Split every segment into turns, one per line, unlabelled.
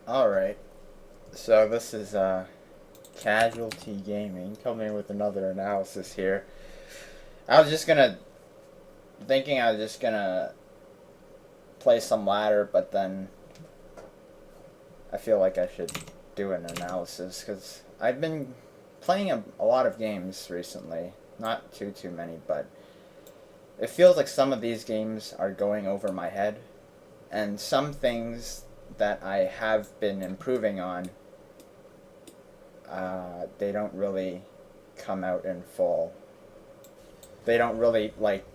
Alright, so this is Casualty Gaming coming with another analysis here. I was just gonna thinking I was just gonna play some ladder, but then I feel like I should do an analysis because I've been playing a lot of games recently. Not too many, but it feels like some of these games are going over my head, and some things that I have been improving on, they don't really come out in full. They don't really like.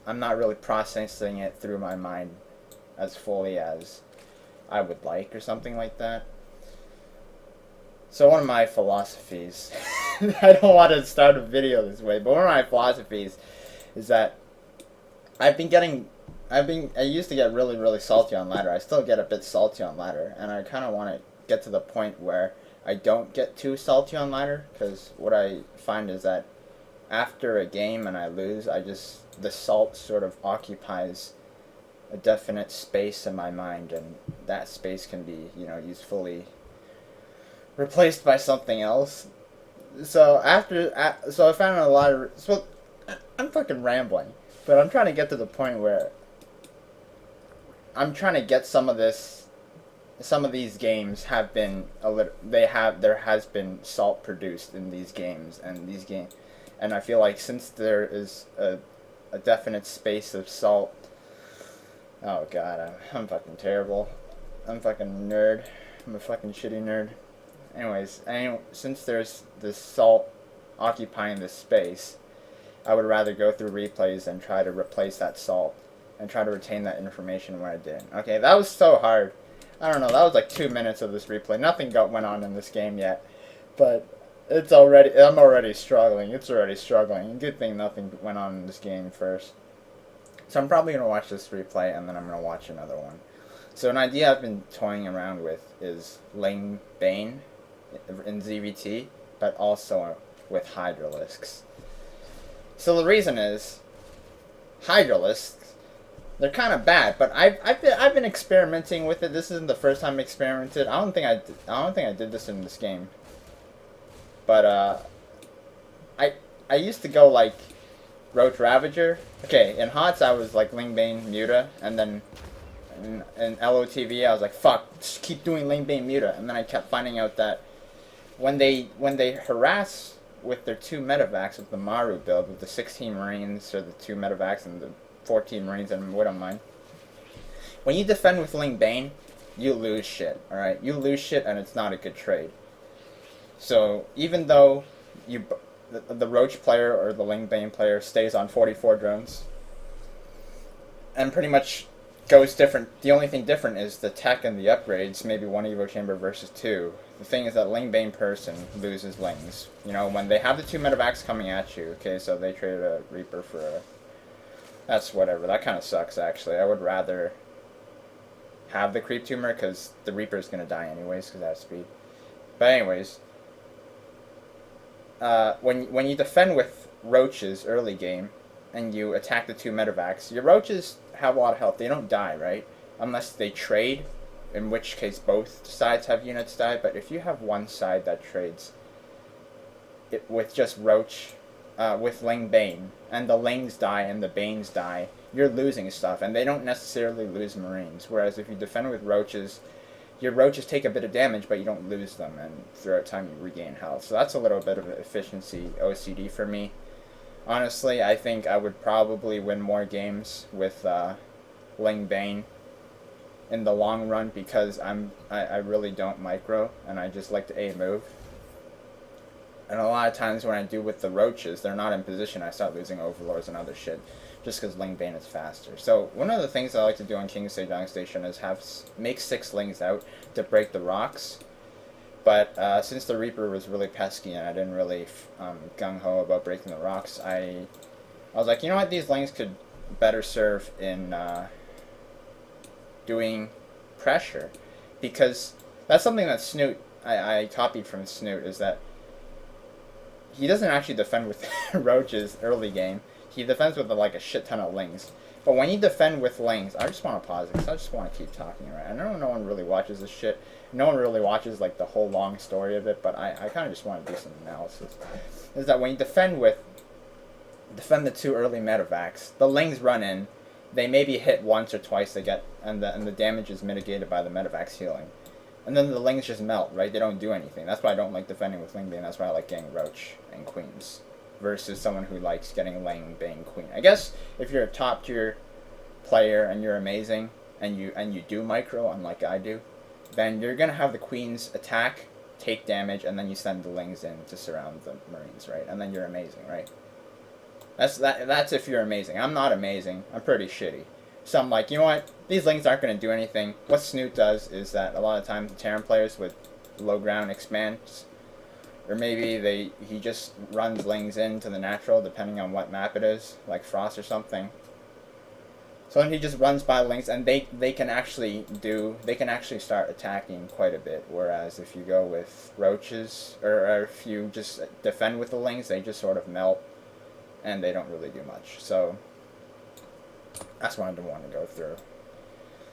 I'm not really processing it through my mind as fully as I would like, or something like that. So one of my philosophies, I don't want to start a video this way, but one of my philosophies is that I've been getting, I used to get really salty on ladder. I still get a bit salty on ladder, and I kind of want to get to the point where I don't get too salty on ladder, because what I find is that after a game and I lose, the salt sort of occupies a definite space in my mind, and that space can be, usefully replaced by something else. So I found a lot of, I'm fucking rambling, but I'm trying to get to the point where I'm trying to get some of these games have been there has been salt produced in these games, and I feel like since there is a definite space of salt. Oh god, I'm fucking terrible. I'm fucking nerd. I'm a fucking shitty nerd. Since there's this salt occupying this space, I would rather go through replays and try to replace that salt and try to retain that information when I did. Okay, that was so hard. I don't know, that was like 2 minutes of this replay. Nothing went on in this game yet, but I'm already struggling. It's already struggling. Good thing nothing went on in this game first. So I'm probably going to watch this replay, and then I'm going to watch another one. So an idea I've been toying around with is Ling Bane in ZvT, but also with Hydralisks. So the reason is, Hydralisks, they're kind of bad, but I've been experimenting with it. This isn't the first time I experimented. I don't think I did this in this game. But I used to go like Roach Ravager. Okay, in HOTS I was like Lingbane Muta, and then in LOTV I was like, fuck, just keep doing Lingbane Muta, and then I kept finding out that when they harass with their two medevacs with the Maru build, with the 16 Marines or the two medevacs and the 14 Marines and Widowmine, when you defend with Lingbane, you lose shit, alright? You lose shit, and it's not a good trade. So even though the Roach player or the Lingbane player stays on 44 drones and pretty much goes different, the only thing different is the tech and the upgrades, maybe one Evo Chamber versus two. The thing is that Lingbane person loses Lings. You know, when they have the two medevacs coming at you, okay, so they traded a Reaper for a... That's whatever, that kind of sucks actually. I would rather have the Creep Tumor because the Reaper is going to die anyways because I have speed. But anyways, when you defend with Roaches early game, and you attack the two medevacs, your Roaches have a lot of health. They don't die, right? Unless they trade, in which case both sides have units die. But if you have one side that trades it with just Roach, with Ling Bane, and the Lings die and the Banes die, you're losing stuff, and they don't necessarily lose Marines. Whereas if you defend with Roaches, your Roaches take a bit of damage, but you don't lose them, and throughout time you regain health. So that's a little bit of an efficiency OCD for me. Honestly, I think I would probably win more games with Ling Bane in the long run because I really don't micro, and I just like to A move. And a lot of times when I do with the Roaches, they're not in position, I start losing Overlords and other shit, just because Ling Bane is faster. So one of the things I like to do on King's Sejong Station is make 6 Lings out to break the rocks. But since the Reaper was really pesky and I didn't really gung-ho about breaking the rocks, I was like, you know what, these Lings could better serve in doing pressure. Because that's something that Snoot, I copied from Snoot, is that he doesn't actually defend with Roaches early game. He defends with like a shit ton of Lings. But when you defend with lings, I just want to pause it because I just want to keep talking, right? I know no one really watches this shit. No one really watches like the whole long story of it, but I kind of just want to do some analysis. Is that when you defend the two early medevacs, the lings run in, they maybe hit once or twice, they get, and the damage is mitigated by the medevac's healing. And then the lings just melt, right? They don't do anything. That's why I don't like defending with Ling Bane. That's why I like getting Roach and Queens. Versus someone who likes getting Ling Bane Queen. I guess if you're a top tier player and you're amazing and you do micro, unlike I do, then you're gonna have the Queens attack, take damage, and then you send the Lings in to surround the Marines, right? And then you're amazing, right? That's if you're amazing. I'm not amazing. I'm pretty shitty. So I'm like, you know what? These Lings aren't going to do anything. What Snoot does is that a lot of times the Terran players with low ground expands, or maybe he just runs Lings into the natural, depending on what map it is, like Frost or something. So then he just runs by Lings, and they can actually start attacking quite a bit. Whereas if you go with Roaches, or if you just defend with the Lings, they just sort of melt, and they don't really do much. So that's what I didn't want to go through.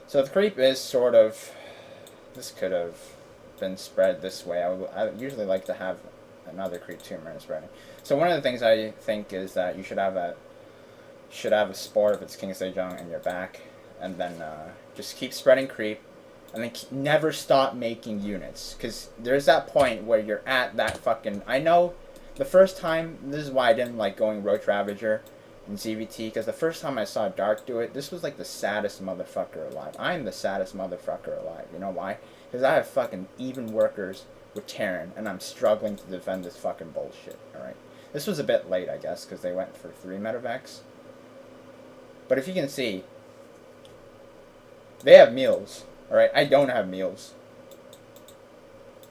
So the creep is sort of, this could have been spread this way. I usually like to have another creep tumor in spreading. So one of the things I think is that you should have a spore if it's King Sejong in your back, and then just keep spreading creep, and then never stop making units, because there's that point where you're at that fucking, I know the first time, this is why I didn't like going Roach Ravager in ZvT, because the first time I saw Dark do it, this was like the saddest motherfucker alive. I am the saddest motherfucker alive. You know why? Because I have fucking even workers with Terran, and I'm struggling to defend this fucking bullshit, alright? This was a bit late, I guess, because they went for 3 medevacs. But if you can see, they have meals, alright? I don't have meals.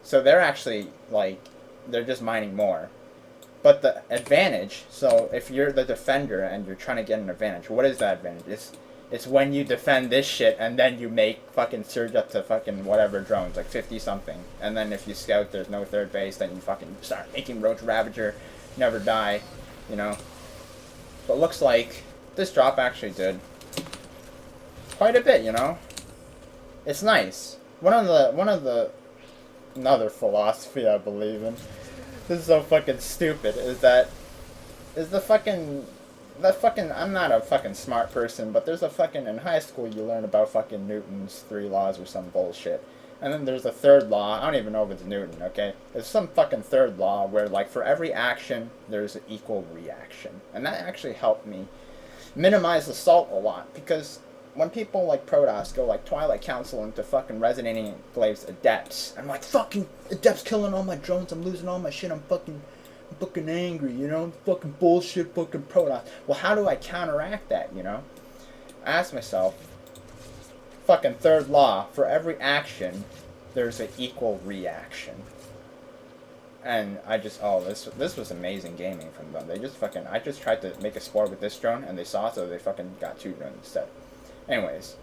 So they're actually, like, they're just mining more. But the advantage, so if you're the defender and you're trying to get an advantage, what is that advantage? It's when you defend this shit and then you make fucking surge up to fucking whatever drones, like 50 something. And then if you scout there's no third base, then you fucking start making Roach Ravager, never die, you know. But looks like this drop actually did quite a bit, you know. It's nice. Another philosophy I believe in, this is so fucking stupid, I'm not a fucking smart person, but there's a fucking, in high school you learn about fucking Newton's 3 laws or some bullshit. And then there's a third law, I don't even know if it's Newton, okay? There's some fucking third law where, like, for every action, there's an equal reaction. And that actually helped me minimize assault a lot, because when people like Protoss go like Twilight Council into fucking Resonating Enclaves Adepts, I'm like, fucking Adepts killing all my drones, I'm losing all my shit, I'm fucking angry, you know, fucking bullshit, fucking Protoss. Well, how do I counteract that, you know? I asked myself, fucking third law, for every action, there's an equal reaction. And I just, this was amazing gaming from them. They just fucking, I just tried to make a spore with this drone, and they saw it, so they fucking got 2 drones instead. Anyways,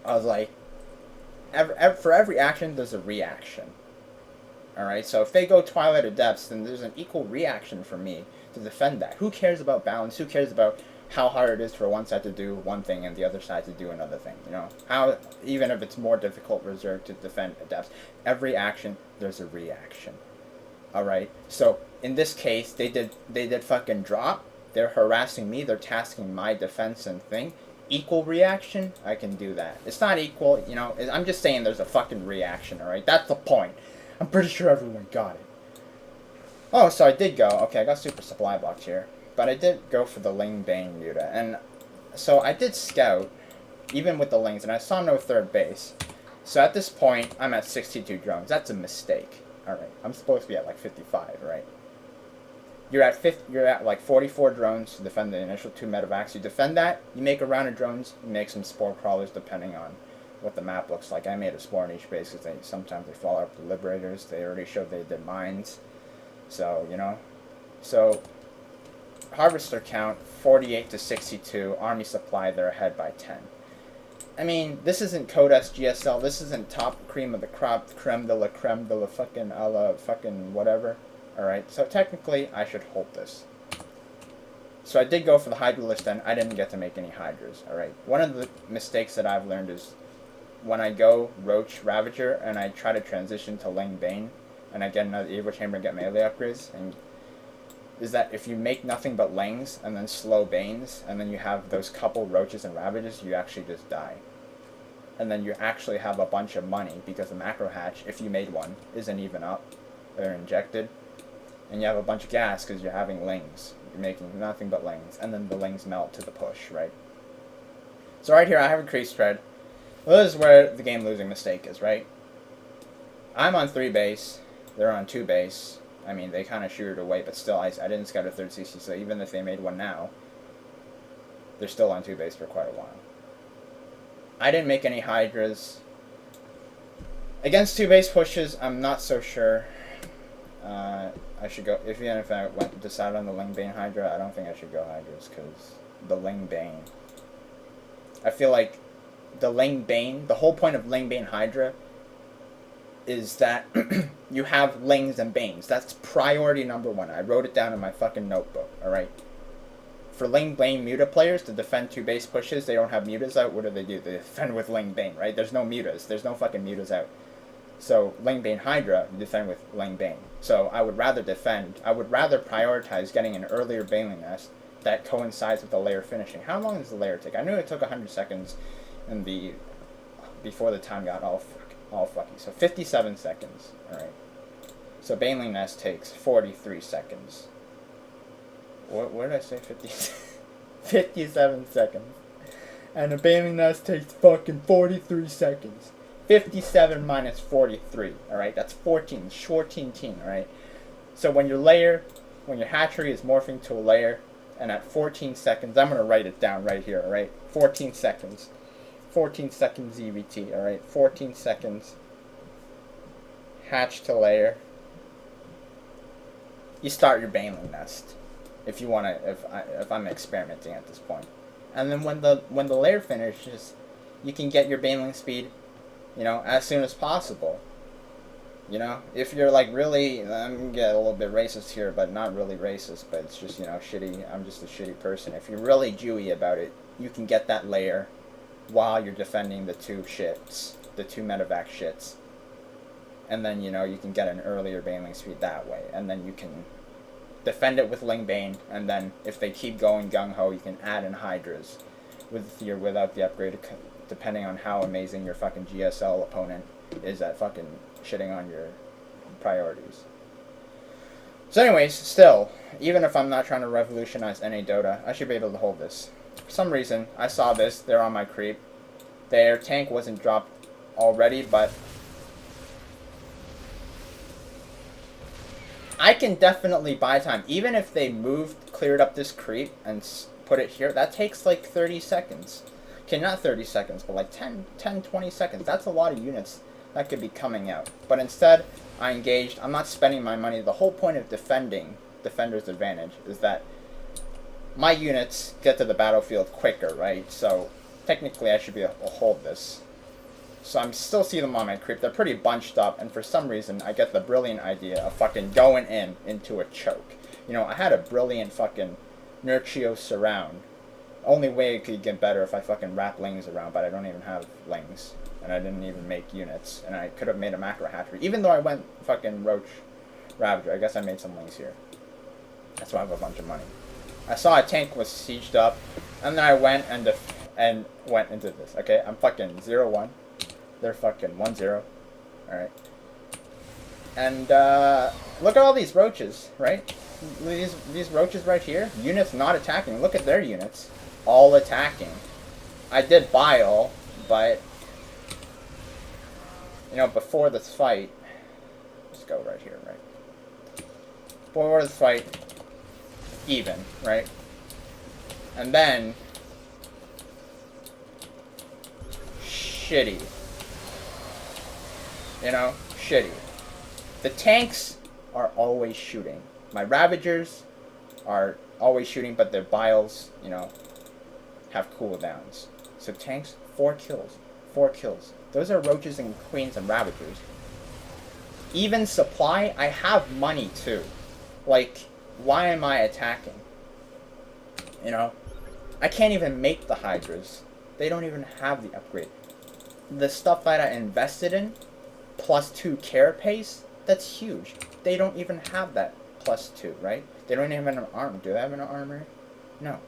I was like, for every action, there's a reaction. Alright, so if they go Twilight Adepts, then there's an equal reaction for me to defend that. Who cares about balance? Who cares about how hard it is for one side to do one thing and the other side to do another thing, you know? How, even if it's more difficult Reserve to defend Adepts, every action, there's a reaction. Alright, so in this case, they did fucking drop, they're harassing me, they're tasking my defense and thing. Equal reaction, I can do that. It's not equal, you know, I'm just saying there's a fucking reaction, alright? That's the point. I'm pretty sure everyone got it. Oh, so I did go, okay, I got super supply blocked here, but I did go for the Ling Bane Muta, and so I did scout, even with the Lings, and I saw no third base. So at this point, I'm at 62 drones. That's a mistake, alright? I'm supposed to be at like 55, right? You're at like 44 drones to defend the initial 2 medevacs. You defend that, you make a round of drones, you make some spore crawlers depending on what the map looks like. I made a spore in each base because sometimes they fall out with the Liberators. They already showed they did mines. So, you know. So, Harvester count, 48 to 62. Army supply, they're ahead by 10. I mean, this isn't Codex GSL. This isn't top cream of the crop, creme de la fucking a la fucking whatever. Alright, so technically, I should hold this. So I did go for the Hydra list, and I didn't get to make any Hydras, alright? One of the mistakes that I've learned is when I go Roach Ravager and I try to transition to Ling Bane, and I get another Evil Chamber and get melee upgrades, and is that if you make nothing but Lings and then slow Banes, and then you have those couple Roaches and Ravages, you actually just die. And then you actually have a bunch of money, because the macro hatch, if you made one, isn't even up. They're injected. And you have a bunch of gas because you're having Lings. You're making nothing but Lings. And then the Lings melt to the push, right? So right here, I have a crease spread. Well, this is where the game losing mistake is, right? I'm on 3 base. They're on 2 base. I mean, they kind of shooed it away, but still, I didn't scout a 3rd CC, so even if they made one now, they're still on 2 base for quite a while. I didn't make any Hydras. Against 2 base pushes, I'm not so sure. I should go, even if I decide on the Ling Bane Hydra, I don't think I should go Hydras, because the Ling Bane, I feel like the Ling Bane, the whole point of Ling Bane Hydra is that you have Lings and Banes. That's priority number 1. I wrote it down in my fucking notebook, alright? For Ling Bane Muta players to defend 2 base pushes, they don't have mutas out. What do? They defend with Ling Bane, right? There's no mutas. There's no fucking mutas out. So Ling Bane Hydra, you defend with Ling Bane. So I would rather prioritize getting an earlier Baneling Nest that coincides with the layer finishing. How long does the layer take? I knew it took 100 seconds in the before the time got all fucky. So 57 seconds, alright. So Baneling Nest takes 43 seconds. What did I say? 57 seconds. And a Baneling Nest takes fucking 43 seconds. 57 minus 43, alright? That's 14, shorting, alright? So when your hatchery is morphing to a layer, and at 14 seconds, I'm going to write it down right here, alright? 14 seconds. 14 seconds ZvT, alright? 14 seconds. Hatch to layer. You start your Baneling Nest. If you want to, if I'm experimenting at this point. And then when the layer finishes, you can get your Baneling speed, you know, as soon as possible. You know, if you're like really, I'm gonna get a little bit racist here, but not really racist, but it's just, you know, shitty, I'm just a shitty person. If you're really Jewy about it, you can get that layer while you're defending the 2 shits, the 2 medevac shits. And then, you know, you can get an earlier Baneling speed that way, and then you can defend it with Ling Bane, and then if they keep going gung-ho, you can add in Hydras without the upgrade, depending on how amazing your fucking GSL opponent is at fucking shitting on your priorities. So anyways, still, even if I'm not trying to revolutionize NA Dota, I should be able to hold this. For some reason, I saw this, they're on my creep. Their tank wasn't dropped already, but I can definitely buy time. Even if they cleared up this creep and put it here, that takes like 30 seconds. Okay, not 30 seconds, but like 10, 20 seconds. That's a lot of units that could be coming out. But instead, I engaged. I'm not spending my money. The whole point of defending Defender's Advantage is that my units get to the battlefield quicker, right? So technically, I should be able to hold this. So I'm still seeing them on my creep. They're pretty bunched up, and for some reason, I get the brilliant idea of fucking going into a choke. You know, I had a brilliant fucking Nurchio surround. Only way it could get better if I fucking wrap Lings around, but I don't even have Lings. And I didn't even make units. And I could have made a macro hatchery. Even though I went fucking Roach Ravager, I guess I made some Lings here. That's why I have a bunch of money. I saw a tank was sieged up, and then I went and went into this. Okay, I'm fucking 0-1. They're fucking 1-0. Alright. And look at all these roaches, right? These roaches right here. Units not attacking. Look at their units. All attacking. I did bile, but you know, before this fight, let's go right here, right? Before this fight, even, right? And then shitty. You know, shitty. The tanks are always shooting. My Ravagers are always shooting, but their biles, you know, have cooldowns. So tanks, 4 kills. 4 kills. Those are Roaches and Queens and Ravagers. Even supply, I have money too. Like, why am I attacking? You know, I can't even make the Hydras. They don't even have the upgrade. The stuff that I invested in, +2 carapace, that's huge. They don't even have that +2, right? They don't even have an arm. Do they have an armor? No.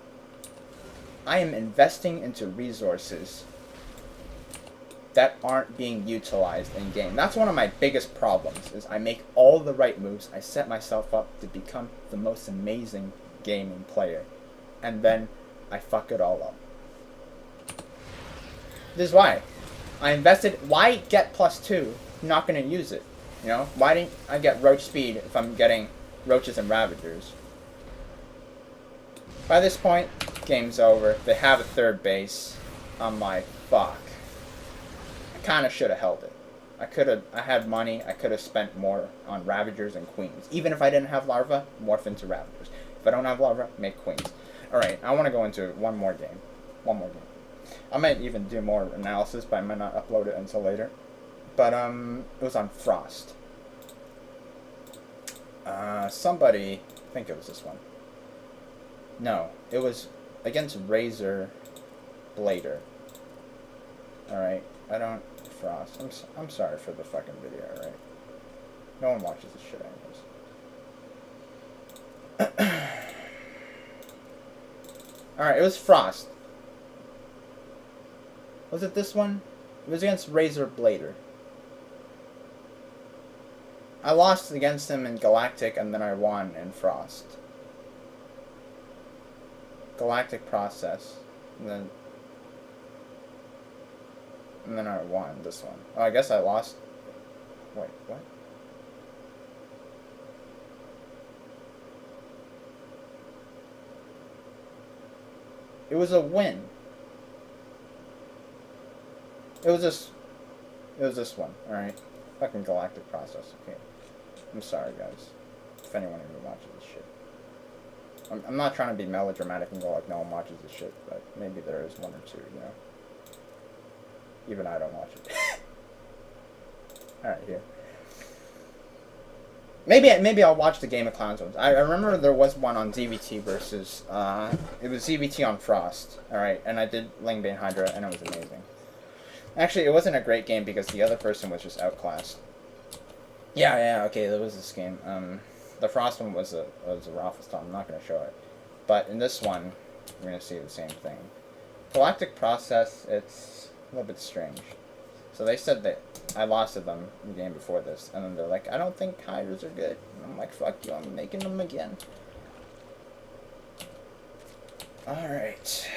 I am investing into resources that aren't being utilized in game. That's one of my biggest problems, is I make all the right moves, I set myself up to become the most amazing gaming player, and then I fuck it all up. This is why. I invested, why get +2? I'm not going to use it. You know, why didn't I get roach speed if I'm getting roaches and ravagers? By this point, game's over. They have a third base. I'm like, fuck. I kind of should have held it. I had money, I could have spent more on ravagers and queens. Even if I didn't have larva, morph into ravagers. If I don't have larva, make queens. Alright, I want to go into one more game. I might even do more analysis, but I might not upload it until later. But, it was on Frost. Somebody, I think it was this one. No, it was against Razor Blader. Alright, I don't, Frost. I'm sorry for the fucking video, alright? No one watches this shit anyways. Alright, it was Frost. Was it this one? It was against Razor Blader. I lost against him in Galactic, and then I won in Frost. Galactic Process. And then I won this one. Oh, I guess I lost. Wait, what? It was a win. It was this one, alright? Fucking Galactic Process, okay. I'm sorry, guys. If anyone even watches this shit. I'm not trying to be melodramatic and go like, no one watches this shit, but maybe there is one or two, you know? Even I don't watch it. Alright, here. Maybe I'll watch the Game of Clowns ones. I remember there was one on ZvT versus, it was ZvT on Frost, alright? And I did Lingbane Hydra, and it was amazing. Actually, it wasn't a great game because the other person was just outclassed. Yeah, okay, there was this game. The Frost one was a Raffles time. I'm not going to show it. But in this one, we're going to see the same thing. Galactic Process, it's a little bit strange. So they said that I lost to them in the game before this, and then they're like, I don't think Hydras are good. And I'm like, fuck you, I'm making them again. Alright.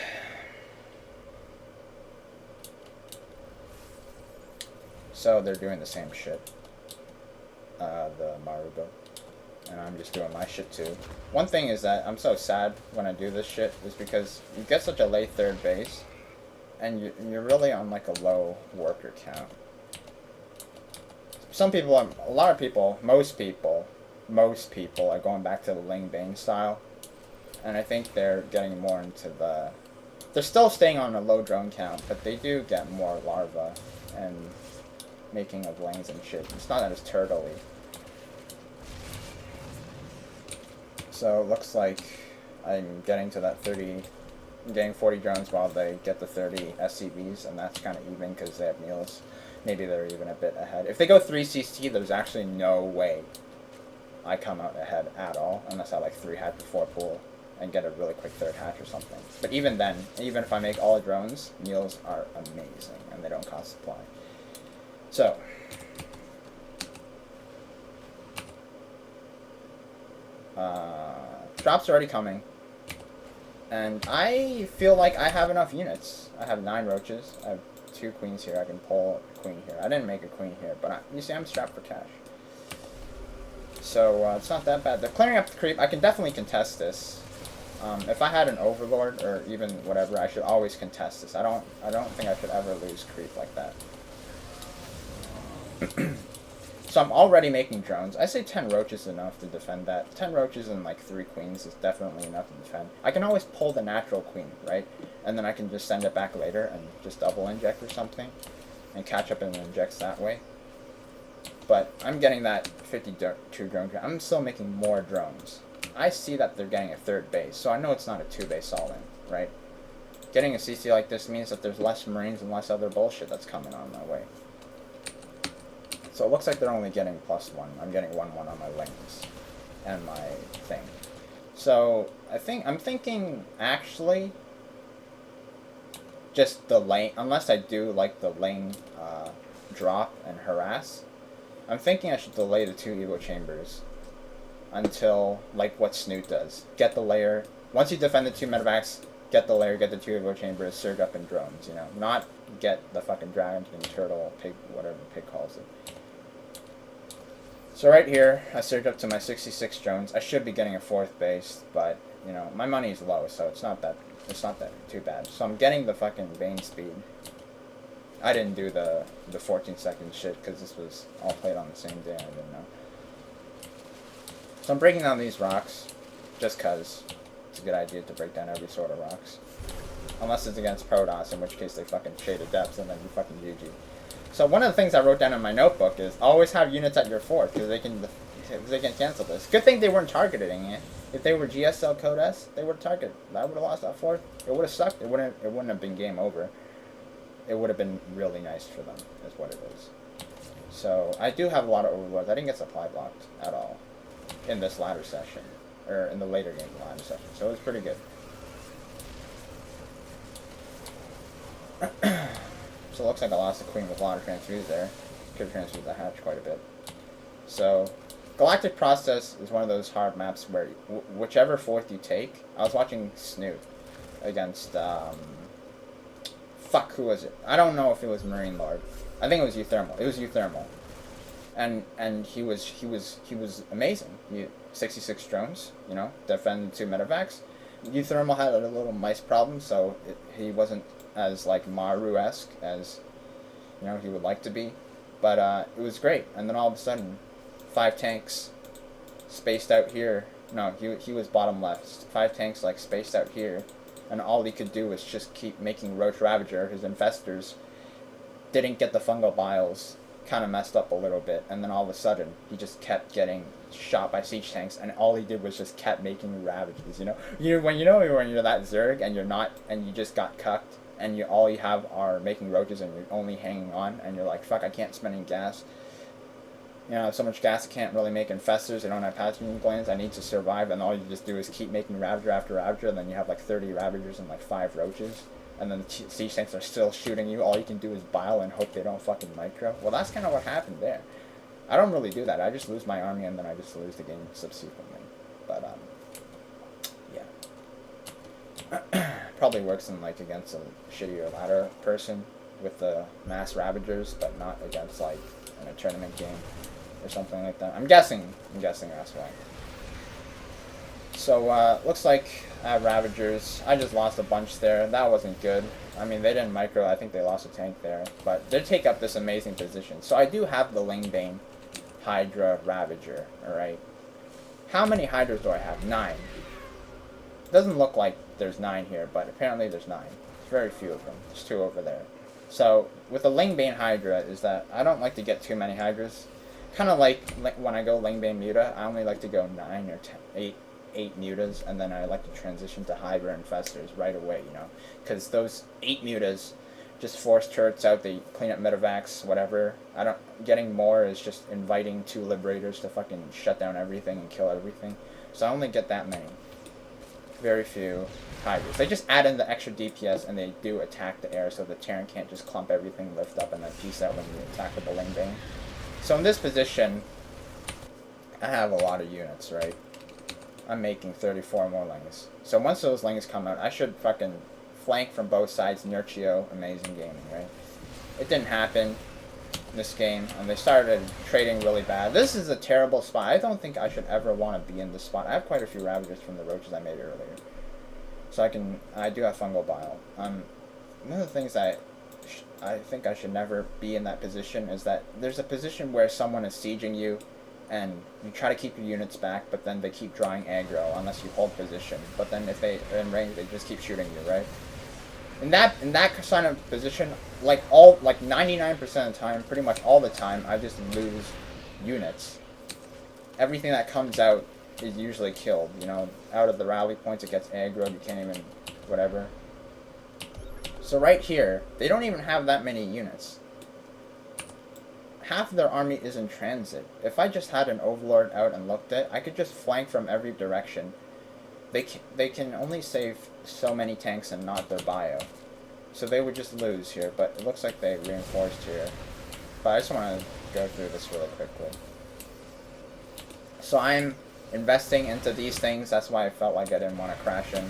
So they're doing the same shit. The Marubo. And I'm just doing my shit too. One thing is that I'm so sad when I do this shit is because you get such a late third base, and you're really on like a low worker count. Some people, a lot of people, most people are going back to the Lingbane style, and I think they're getting more into the. They're still staying on a low drone count, but they do get more larva and making of lanes and shit. It's not as turtle-y. So it looks like I'm getting to that 30, I'm getting 40 drones while they get the 30 SCVs, and that's kind of even because they have meals. Maybe they're even a bit ahead. If they go 3 CC, there's actually no way I come out ahead at all, unless I like 3 hatch before pool and get a really quick third hatch or something. But even then, even if I make all the drones, meals are amazing, and they don't cost supply. So, drops are already coming, and I feel like I have enough units. I have 9 roaches, I have 2 queens here, I can pull a queen here. I didn't make a queen here, but you see I'm strapped for cash. So, it's not that bad. They're clearing up the creep. I can definitely contest this. If I had an overlord, or even whatever, I should always contest this. I don't think I should ever lose creep like that. So I'm already making drones. I say 10 roaches is enough to defend that. 10 roaches and like 3 queens is definitely enough to defend. I can always pull the natural queen, right? And then I can just send it back later and just double inject or something. And catch up and injects that way. But I'm getting that 52 drone count. I'm still making more drones. I see that they're getting a third base, so I know it's not a 2-base all-in, right? Getting a CC like this means that there's less Marines and less other bullshit that's coming on my way. So it looks like they're only getting +1. I'm getting 1/1 on my wings and my thing. So I'm thinking actually just the lane, unless I do like the lane drop and harass, I'm thinking I should delay the 2 Evo Chambers until, like what Snoot does. Get the layer, once you defend the 2 medevacs, get the layer, get the 2 Evo Chambers, surge up in drones, you know? Not get the fucking dragon, turtle, pig, whatever pig calls it. So right here, I surge up to my 66 drones. I should be getting a 4th base, but, you know, my money is low, so it's not that too bad. So I'm getting the fucking Bane speed. I didn't do the 14-second shit, because this was all played on the same day, I didn't know. So I'm breaking down these rocks, just because it's a good idea to break down every sort of rocks. Unless it's against Protoss, in which case they fucking shade of depths, and then you fucking GG. So one of the things I wrote down in my notebook is always have units at your fort, because they can cancel this. Good thing they weren't targeting it. If they were GSL Code S, they would target. I would have lost that fort. It would have sucked. It wouldn't have been game over. It would have been really nice for them, is what it is. So I do have a lot of overlords. I didn't get supply blocked at all in this ladder session, or in the later game ladder session. So it was pretty good. So it looks like I lost the queen with a lot of transfuse there. Could have transfused the hatch quite a bit. So Galactic Process is one of those hard maps where whichever 4th you take. I was watching Snoot against fuck, who was it? I don't know if it was Marine Lord. I think it was Euthermal. It was Euthermal. And he was amazing. 66 drones, you know, defended 2 medevacs. Euthermal had a little mice problem, so he wasn't as like Maru-esque as, you know, he would like to be. But it was great. And then all of a sudden, 5 tanks spaced out here. No, he was bottom left. 5 tanks like spaced out here. And all he could do was just keep making Roach Ravager. His infestors didn't get the fungal biles, kind of messed up a little bit, and then all of a sudden he just kept getting shot by siege tanks, and all he did was just kept making ravages. When you're that Zerg and you're not, and you just got cucked, and all you have are making roaches, and you're only hanging on, and you're like, fuck, I can't spend any gas. You know, I have so much gas I can't really make infestors. I don't have pathogen glands. I need to survive, and all you just do is keep making Ravager after Ravager, and then you have like 30 Ravagers and like 5 roaches, and then the siege tanks are still shooting you. All you can do is bile and hope they don't fucking micro. Well, that's kind of what happened there. I don't really do that. I just lose my army, and then I just lose the game subsequently. But yeah, probably works in like against a shittier ladder person with the mass Ravagers, but not against like in a tournament game or something like that. I'm guessing that's why. So, looks like I have Ravagers. I just lost a bunch there. That wasn't good. I mean, they didn't micro. I think they lost a tank there. But they take up this amazing position. So I do have the Langbane Hydra Ravager, alright? How many Hydras do I have? 9. Doesn't look like there's 9 here, but apparently there's 9. There's very few of them. There's 2 over there. So, with the Langbane Hydra is that I don't like to get too many Hydras. Kind of like when I go Langbane Muta, I only like to go 9 or 10, 8 Mutas, and then I like to transition to Hydra Infestors right away, you know? Because those 8 Mutas just force turrets out, they clean up medevacs, whatever. Getting more is just inviting 2 Liberators to fucking shut down everything and kill everything. So I only get that many. Very few Hydras. They just add in the extra DPS, and they do attack the air, so the Terran can't just clump everything, lift up, and then peace out when you attack with the Langbane. So in this position, I have a lot of units, right? I'm making 34 more Lings. So once those Lings come out, I should fucking flank from both sides, Nurchio, amazing gaming, right? It didn't happen in this game, and they started trading really bad. This is a terrible spot. I don't think I should ever want to be in this spot. I have quite a few Ravagers from the Roaches I made earlier. So I do have Fungal Bile. One of the things I think I should never be in that position is that there's a position where someone is sieging you, and you try to keep your units back, but then they keep drawing aggro unless you hold position. But then if they are in range, they just keep shooting you, right? In that kind of position, like 99% of the time, pretty much all the time, I just lose units. Everything that comes out is usually killed. You know, out of the rally points, it gets aggroed. You can't even whatever. So right here, they don't even have that many units. Half of their army is in transit. If I just had an overlord out and looked at, I could just flank from every direction. They can only save so many tanks and not their bio. So they would just lose here, but it looks like they reinforced here. But I just want to go through this really quickly. So I'm investing into these things, that's why I felt like I didn't want to crash in.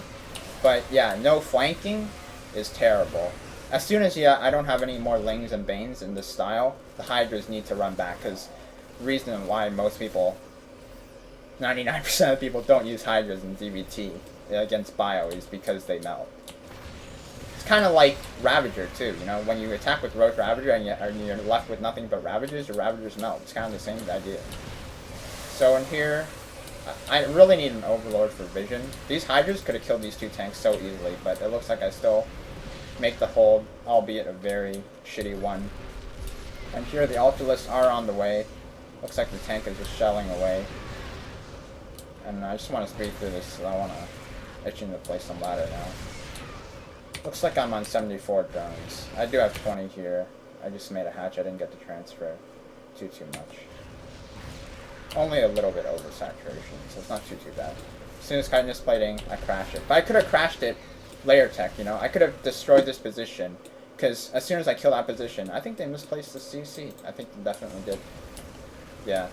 But yeah, no flanking is terrible. As soon as I don't have any more Lings and Banes in this style, the Hydras need to run back, because the reason why most people, 99% of people don't use Hydras in ZvT against Bio is because they melt. It's kind of like Ravager too, you know, when you attack with Roach Ravager and you're left with nothing but Ravagers, your Ravagers melt. It's kind of the same idea. So in here, I really need an Overlord for vision. These Hydras could have killed these two tanks so easily, but it looks like I still make the hold, albeit a very shitty one. And here the Ultralists are on the way. Looks like the tank is just shelling away. And I just want to speed through this, so I want to itch into place some ladder now. Looks like I'm on 74 drones. I do have 20 here. I just made a hatch, I didn't get to transfer too much. Only a little bit over saturation, so it's not too bad. As soon as Kindness Plating, I crash it. But I could have crashed it layer tech, you know? I could have destroyed this position, because as soon as I kill that position, I think they misplaced the CC. I think they definitely did. Yeah.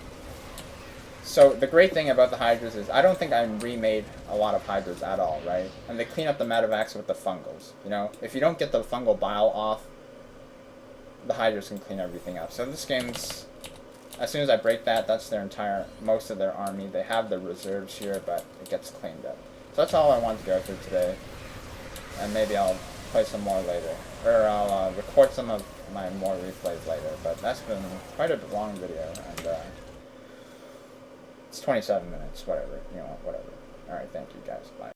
So the great thing about the Hydras is I don't think I remade a lot of Hydras at all, right? And they clean up the Medivacs with the fungals, you know? If you don't get the fungal bile off, the Hydras can clean everything up. So this game's, as soon as I break that, that's most of their army. They have the reserves here, but it gets cleaned up. So that's all I wanted to go through today. And maybe I'll play some more later. Or I'll record some of my more replays later. But that's been quite a long video, and it's 27 minutes, whatever, you know, whatever. Alright, thank you guys, bye.